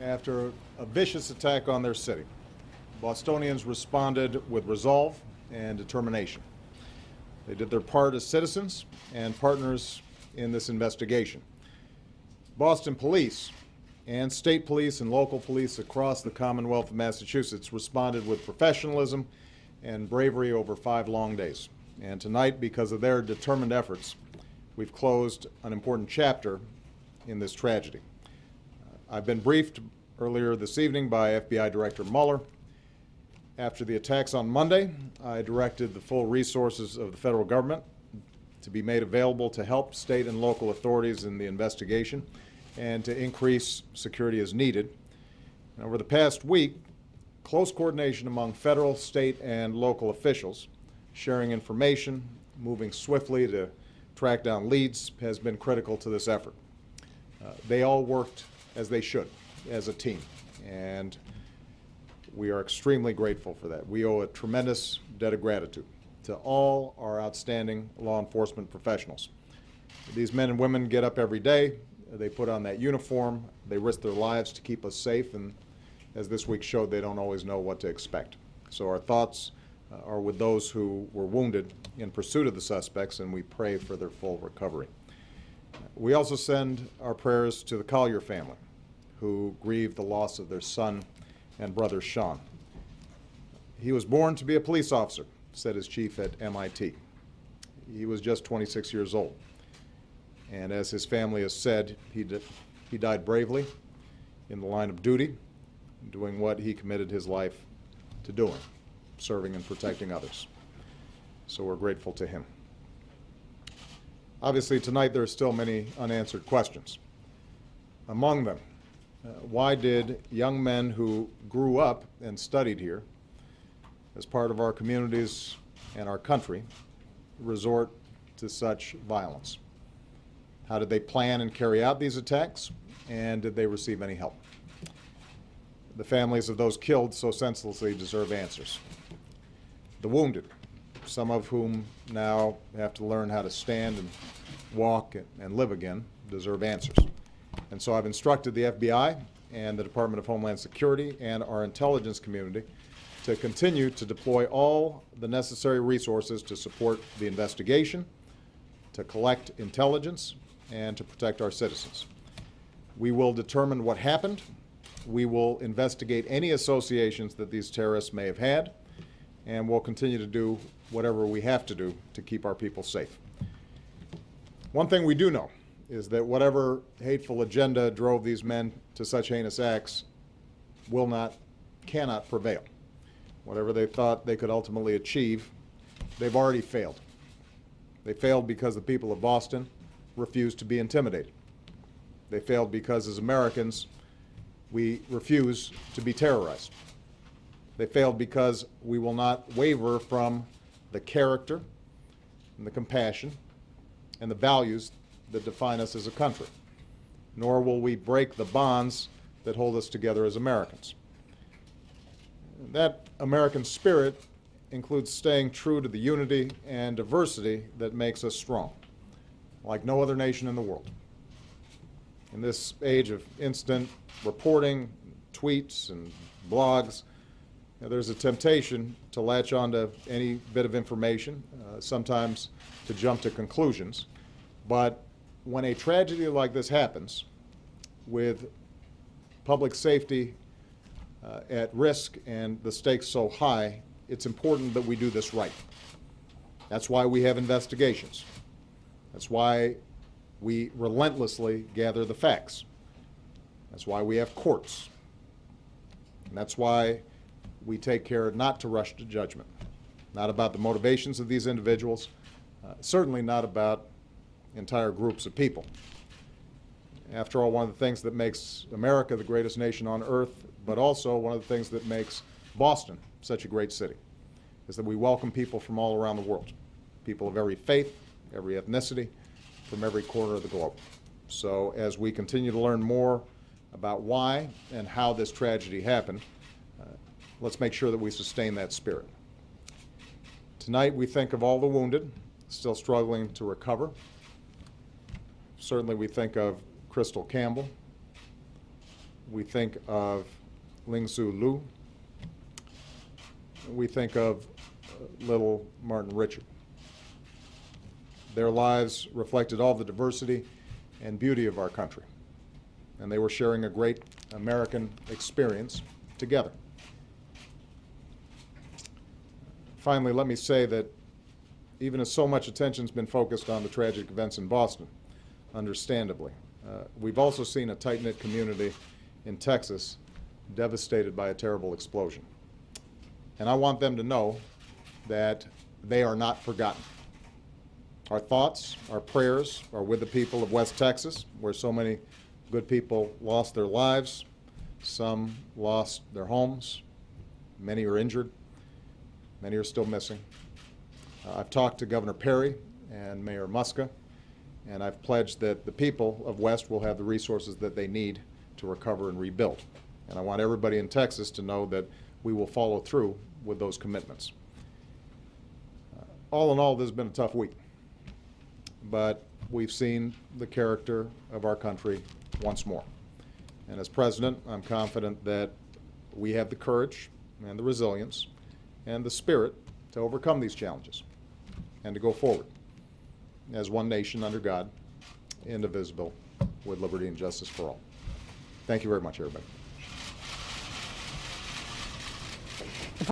after a vicious attack on their city. Bostonians responded with resolve and determination. They did their part as citizens and partners in this investigation. Boston police and state police and local police across the Commonwealth of Massachusetts responded with professionalism and bravery over 5 long days. And tonight, because of their determined efforts, we've closed an important chapter in this tragedy. I've been briefed earlier this evening by FBI Director Mueller. After the attacks on Monday, I directed the full resources of the federal government to be made available to help state and local authorities in the investigation and to increase security as needed. And over the past week, close coordination among federal, state, and local officials, sharing information, moving swiftly to track down leads, has been critical to this effort. They all worked as they should, as a team, and we are extremely grateful for that. We owe a tremendous debt of gratitude to all our outstanding law enforcement professionals. These men and women get up every day, they put on that uniform, they risk their lives to keep us safe, and as this week showed, they don't always know what to expect. So our thoughts are with those who were wounded in pursuit of the suspects, and we pray for their full recovery. We also send our prayers to the Collier family, who grieved the loss of their son and brother Sean. He was born to be a police officer, said his chief at MIT. He was just 26 years old. And as his family has said, he died bravely in the line of duty, doing what he committed his life to doing, serving and protecting others. So we're grateful to him. Obviously, tonight there are still many unanswered questions. Among them, why did young men who grew up and studied here as part of our communities and our country resort to such violence? How did they plan and carry out these attacks, and did they receive any help? The families of those killed so senselessly deserve answers. The wounded, some of whom now have to learn how to stand and walk and live again, deserve answers. And so I've instructed the FBI and the Department of Homeland Security and our intelligence community to continue to deploy all the necessary resources to support the investigation, to collect intelligence, and to protect our citizens. We will determine what happened. We will investigate any associations that these terrorists may have had, and we'll continue to do whatever we have to do to keep our people safe. One thing we do know is that whatever hateful agenda drove these men to such heinous acts cannot prevail. Whatever they thought they could ultimately achieve, they've already failed. They failed because the people of Boston refused to be intimidated. They failed because, as Americans, we refuse to be terrorized. They failed because we will not waver from the character and the compassion and the values that define us as a country, nor will we break the bonds that hold us together as Americans. That American spirit includes staying true to the unity and diversity that makes us strong, like no other nation in the world. In this age of instant reporting, tweets, and blogs, there's a temptation to latch onto any bit of information, sometimes to jump to conclusions. But when a tragedy like this happens, with public safety at risk and the stakes so high, it's important that we do this right. That's why we have investigations. That's why we relentlessly gather the facts. That's why we have courts. And that's why we take care not to rush to judgment, not about the motivations of these individuals, certainly not about entire groups of people. After all, one of the things that makes America the greatest nation on earth, but also one of the things that makes Boston such a great city, is that we welcome people from all around the world, people of every faith, every ethnicity, from every corner of the globe. So as we continue to learn more about why and how this tragedy happened, let's make sure that we sustain that spirit. Tonight we think of all the wounded still struggling to recover. Certainly we think of Crystal Campbell, we think of Ling Su Lu, we think of little Martin Richard. Their lives reflected all the diversity and beauty of our country, and they were sharing a great American experience together. Finally, let me say that even as so much attention's been focused on the tragic events in Boston, understandably, we've also seen a tight-knit community in Texas devastated by a terrible explosion. And I want them to know that they are not forgotten. Our thoughts, our prayers are with the people of West Texas, where so many good people lost their lives. Some lost their homes. Many are injured. Many are still missing. I've talked to Governor Perry and Mayor Muska, and I've pledged that the people of West will have the resources that they need to recover and rebuild. And I want everybody in Texas to know that we will follow through with those commitments. All in all, this has been a tough week, but we've seen the character of our country once more. And as president, I'm confident that we have the courage and the resilience and the spirit to overcome these challenges and to go forward as one nation under God, indivisible, with liberty and justice for all. Thank you very much, everybody.